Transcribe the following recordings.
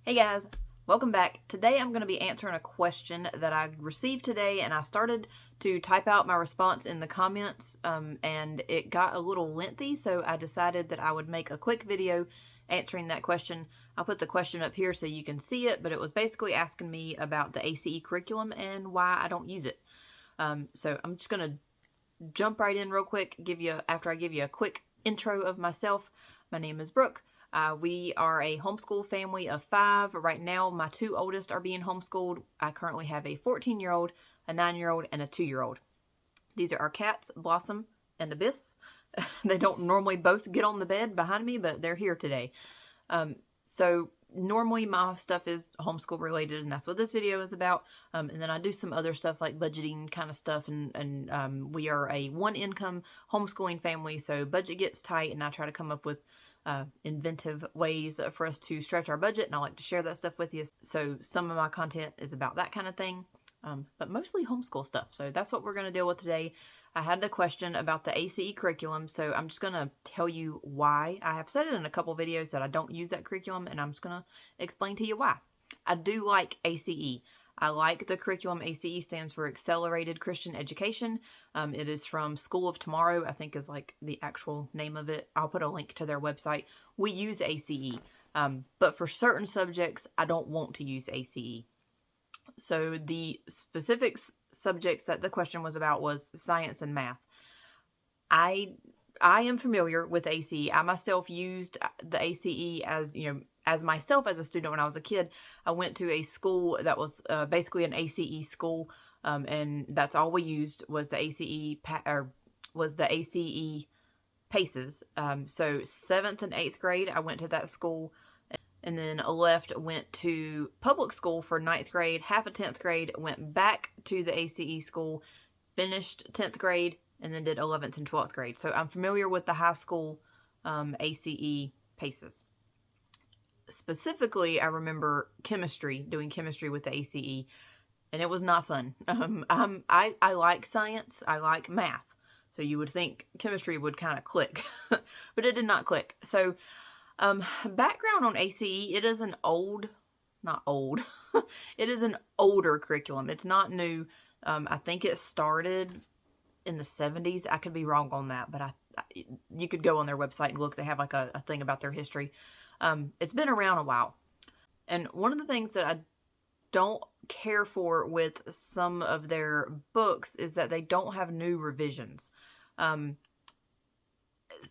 Hey guys, welcome back. Today I'm going to be answering a question that I received today, and I started to type out my response in the comments and it got a little lengthy, so I decided that I would make a quick video answering that question. I'll put the question up here so you can see it, but it was basically asking me about the A.C.E curriculum and why I don't use it. So I'm just going to jump right in real quick, after I give you a quick intro of myself. My name is Brooke. We are a homeschool family of 5. Right now, my 2 oldest are being homeschooled. I currently have a 14-year-old, a 9-year-old, and a 2-year-old. These are our cats, Blossom and Abyss. They don't normally both get on the bed behind me, but they're here today. So normally my stuff is homeschool related, and that's what this video is about. And then I do some other stuff like budgeting kind of stuff, and we are a 1-income homeschooling family, so budget gets tight, and I try to come up with inventive ways for us to stretch our budget, and I like to share that stuff with you. So some of my content is about that kind of thing, but mostly homeschool stuff. So that's what we're going to deal with today. I had the question about the A.C.E curriculum, so I'm just going to tell you why. I have said it in a couple videos that I don't use that curriculum, and I'm just going to explain to you why. I do like A.C.E. I like the curriculum. A.C.E stands for Accelerated Christian Education. It is from School of Tomorrow, I think is like the actual name of it. I'll put a link to their website. We use A.C.E, but for certain subjects, I don't want to use A.C.E. So the specific subjects that the question was about was science and math. I am familiar with A.C.E. I myself used the A.C.E as myself as a student when I was a kid. I went to a school that was basically an A.C.E school, and that's all we used was the A.C.E PACES. So 7th and 8th grade, I went to that school, and then went to public school for 9th grade, half of 10th grade, went back to the A.C.E school, finished 10th grade, and then did 11th and 12th grade. So I'm familiar with the high school A.C.E PACES. Specifically, I remember doing chemistry with the A.C.E, and it was not fun. I like science, I like math, so you would think chemistry would kind of click, but it did not click. So background on A.C.E, it is it is an older curriculum. It's not new. I think it started in the 70s. I could be wrong on that, but you could go on their website and look. They have like a thing about their history. It's been around a while. And one of the things that I don't care for with some of their books is that they don't have new revisions.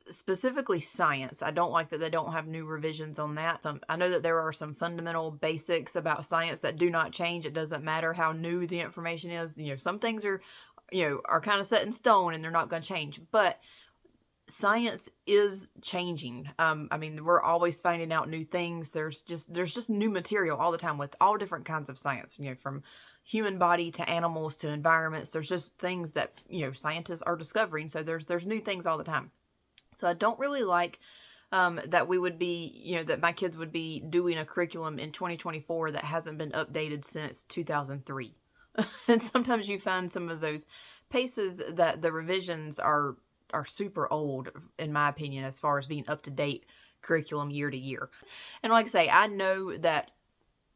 Specifically science. I don't like that they don't have new revisions on that. I know that there are some fundamental basics about science that do not change. It doesn't matter how new the information is. Some things are kind of set in stone and they're not going to change. But science is changing. I mean, we're always finding out new things. There's just new material all the time with all different kinds of science, from human body to animals to environments. There's just things that, scientists are discovering. So there's new things all the time. So I don't really like that we would be, that my kids would be doing a curriculum in 2024 that hasn't been updated since 2003. And sometimes you find some of those PACES that the revisions are super old, in my opinion, as far as being up-to-date curriculum year to year. And like I say, I know that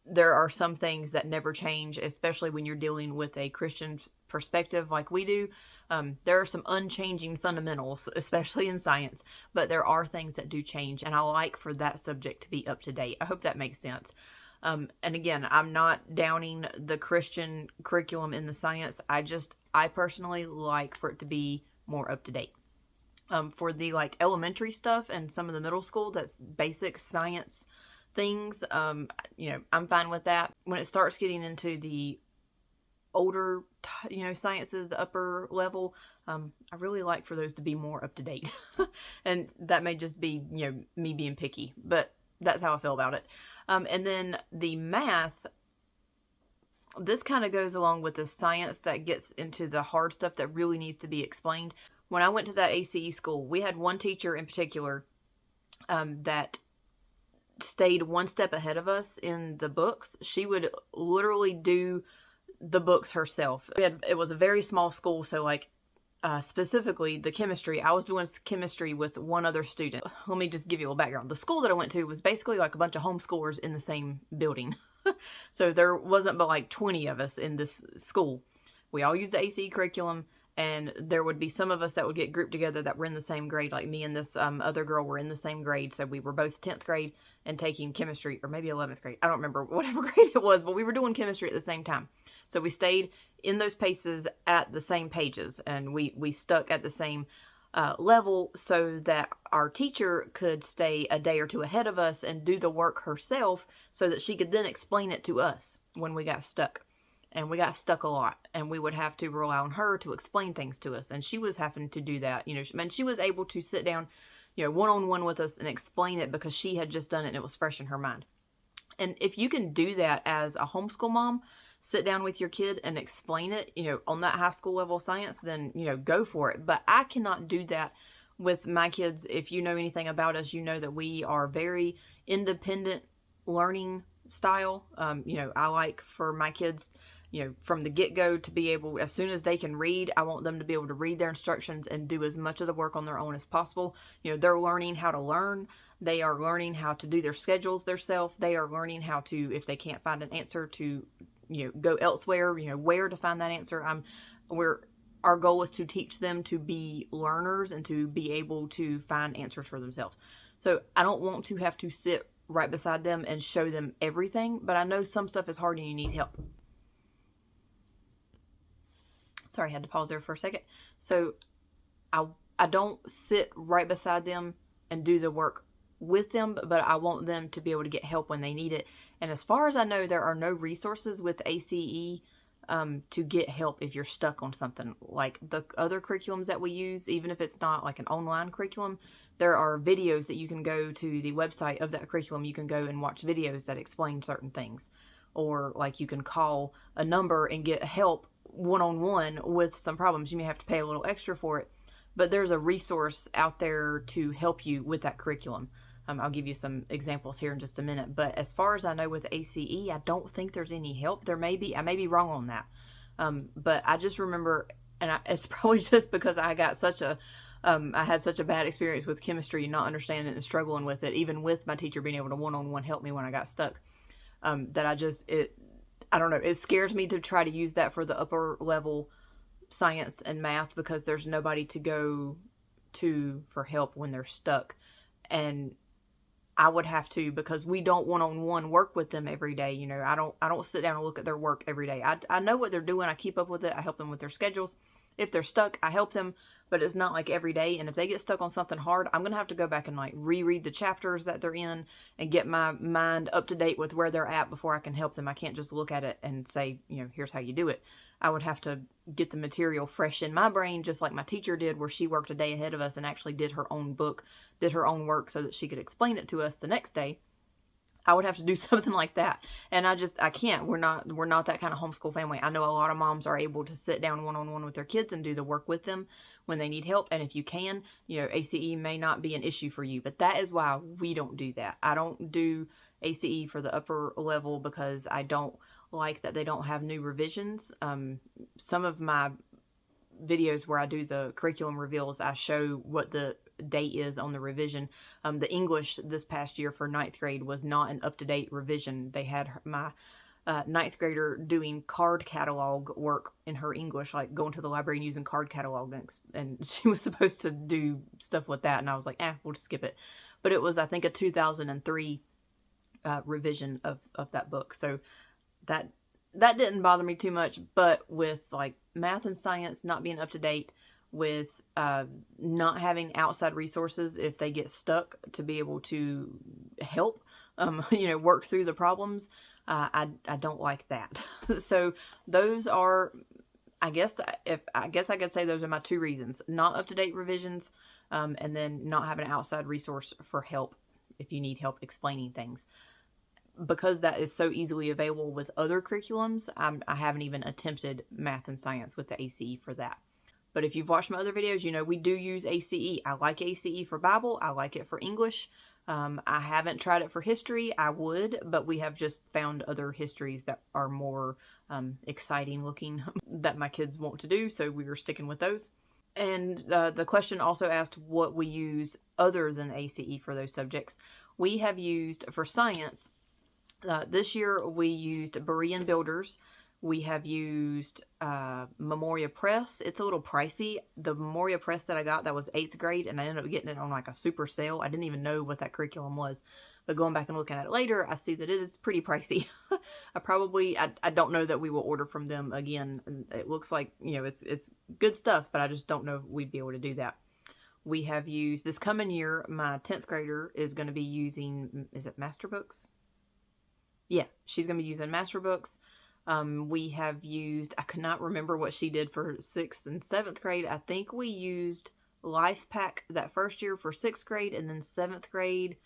there are some things that never change, especially when you're dealing with a Christian perspective like we do. There are some unchanging fundamentals, especially in science, but there are things that do change, and I like for that subject to be up to date. I hope that makes sense. And again, I'm not downing the Christian curriculum in the science. I personally like for it to be more up to date. For the elementary stuff and some of the middle school, that's basic science things, I'm fine with that. When it starts getting into the older, sciences, the upper level, I really like for those to be more up to date. And that may just be, me being picky, but that's how I feel about it. And then the math, this kind of goes along with the science that gets into the hard stuff that really needs to be explained. When I went to that A.C.E school, we had one teacher in particular that stayed one step ahead of us in the books. She would literally do the books herself. It was a very small school, so specifically the chemistry. I was doing chemistry with one other student. Let me just give you a little background. The school that I went to was basically like a bunch of homeschoolers in the same building. So there wasn't but like 20 of us in this school. We all used the A.C.E curriculum, and there would be some of us that would get grouped together that were in the same grade. Like me and this other girl were in the same grade, so we were both 10th grade and taking chemistry, or maybe 11th grade. I don't remember whatever grade it was, but we were doing chemistry at the same time. So we stayed in those paces at the same pages, and we stuck at the same level so that our teacher could stay a day or two ahead of us and do the work herself so that she could then explain it to us when we got stuck. And we got stuck a lot, and we would have to rely on her to explain things to us. And she was having to do that. You know, and she was able to sit down, you know, one-on-one with us and explain it because she had just done it and it was fresh in her mind. And if you can do that as a homeschool mom, sit down with your kid and explain it, you know, on that high school level science, then, you know, go for it. But I cannot do that with my kids. If you know anything about us, you know that we are very independent learning style. You know, I like for my kids, you know, from the get-go to be able, as soon as they can read, I want them to be able to read their instructions and do as much of the work on their own as possible. You know, they're learning how to learn. They are learning how to do their schedules themselves. They are learning how to, if they can't find an answer, to, you know, go elsewhere, you know, where to find that answer. Our goal is to teach them to be learners and to be able to find answers for themselves. So I don't want to have to sit right beside them and show them everything, but I know some stuff is hard and you need help. Sorry, I had to pause there for a second. So I don't sit right beside them and do the work with them, but I want them to be able to get help when they need it. And as far as I know, there are no resources with A.C.E. To get help if you're stuck on something. Like the other curriculums that we use, even if it's not like an online curriculum, there are videos that you can go to the website of that curriculum. You can go and watch videos that explain certain things. Or like you can call a number and get help one-on-one with some problems. You may have to pay a little extra for it, but there's a resource out there to help you with that curriculum. I'll give you some examples here in just a minute, but as far as I know with A.C.E., I don't think there's any help. There may be, I may be wrong on that, but I just remember, and it's probably just because I got such a I had such a bad experience with chemistry and not understanding it and struggling with it, even with my teacher being able to one-on-one help me when I got stuck, that I don't know, it scares me to try to use that for the upper level science and math because there's nobody to go to for help when they're stuck. And I would have to, because we don't one-on-one work with them every day. You know, I don't sit down and look at their work every day. I know what they're doing. I keep up with it. I help them with their schedules. If they're stuck, I help them, but it's not like every day. And if they get stuck on something hard, I'm going to have to go back and like reread the chapters that they're in and get my mind up to date with where they're at before I can help them. I can't just look at it and say, you know, here's how you do it. I would have to get the material fresh in my brain, just like my teacher did, where she worked a day ahead of us and actually did her own book, did her own work so that she could explain it to us the next day. I would have to do something like that. And I can't. We're not that kind of homeschool family. I know a lot of moms are able to sit down one-on-one with their kids and do the work with them when they need help. And if you can, you know, A.C.E. may not be an issue for you, but that is why we don't do that. I don't do A.C.E. for the upper level because I don't like that they don't have new revisions. Some of my videos where I do the curriculum reveals, I show what the date is on the revision. The English this past year for 9th grade was not an up-to-date revision. They had my 9th grader doing card catalog work in her English, like going to the library and using card catalog, and she was supposed to do stuff with that, and I was like, we'll just skip it. But it was, I think, a 2003 revision of that book. So that didn't bother me too much. But with like math and science not being up to date, with not having outside resources if they get stuck to be able to help, you know, work through the problems, I don't like that. So those are, I guess I could say those are my two reasons: not up to date revisions, and then not having an outside resource for help if you need help explaining things. Because that is so easily available with other curriculums, I haven't even attempted math and science with the A.C.E. for that. But if you've watched my other videos, you know we do use A.C.E. I like A.C.E. for Bible. I like it for English. I haven't tried it for history. I would, but we have just found other histories that are more exciting looking that my kids want to do, so we were sticking with those. And the question also asked what we use other than ACE for those subjects. We have used, for science, this year we used Berean Builders. We have used Memoria Press. It's a little pricey. The Memoria Press that I got, that was 8th grade, and I ended up getting it on like a super sale. I didn't even know what that curriculum was. But going back and looking at it later, I see that it is pretty pricey. I don't know that we will order from them again. It looks like, it's good stuff, but I just don't know if we'd be able to do that. We have used, this coming year, my 10th grader is going to be using, is it MasterBooks? Yeah, she's going to be using MasterBooks. We have used, I could not remember what she did for 6th and 7th grade. I think we used Life Pack that first year for 6th grade, and then 7th grade,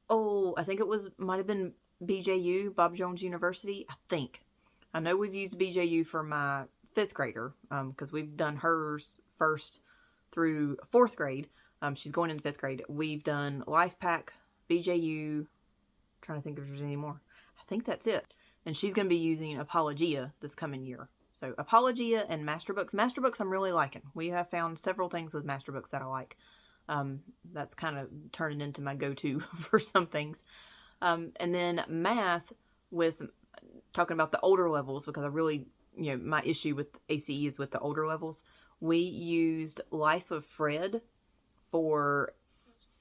I think it might have been BJU, Bob Jones University, I think. I know we've used BJU for my 5th grader, because we've done hers 1st through 4th grade. She's going into 5th grade. We've done Life Pack, BJU, trying to think if there's any more. I think that's it. And she's going to be using Apologia this coming year. So Apologia and MasterBooks. MasterBooks I'm really liking. We have found several things with MasterBooks that I like. That's kind of turning into my go-to for some things. And then math, with talking about the older levels, because I really, my issue with ACE is with the older levels. We used Life of Fred for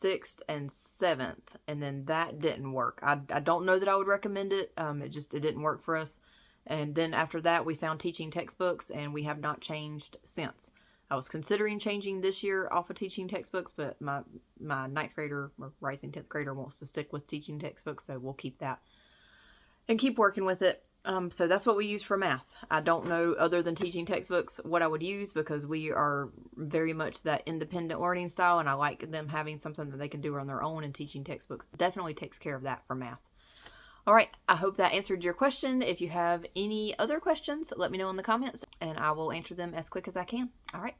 6th and 7th, and then that didn't work. I don't know that I would recommend it. It didn't work for us. And then after that, we found teaching textbooks, and we have not changed since. I was considering changing this year off of teaching textbooks, but my 9th grader or rising 10th grader wants to stick with teaching textbooks, so we'll keep that and keep working with it. So that's what we use for math. I don't know, other than teaching textbooks, what I would use, because we are very much that independent learning style, and I like them having something that they can do on their own, and teaching textbooks definitely takes care of that for math. All right, I hope that answered your question. If you have any other questions, let me know in the comments, and I will answer them as quick as I can. All right.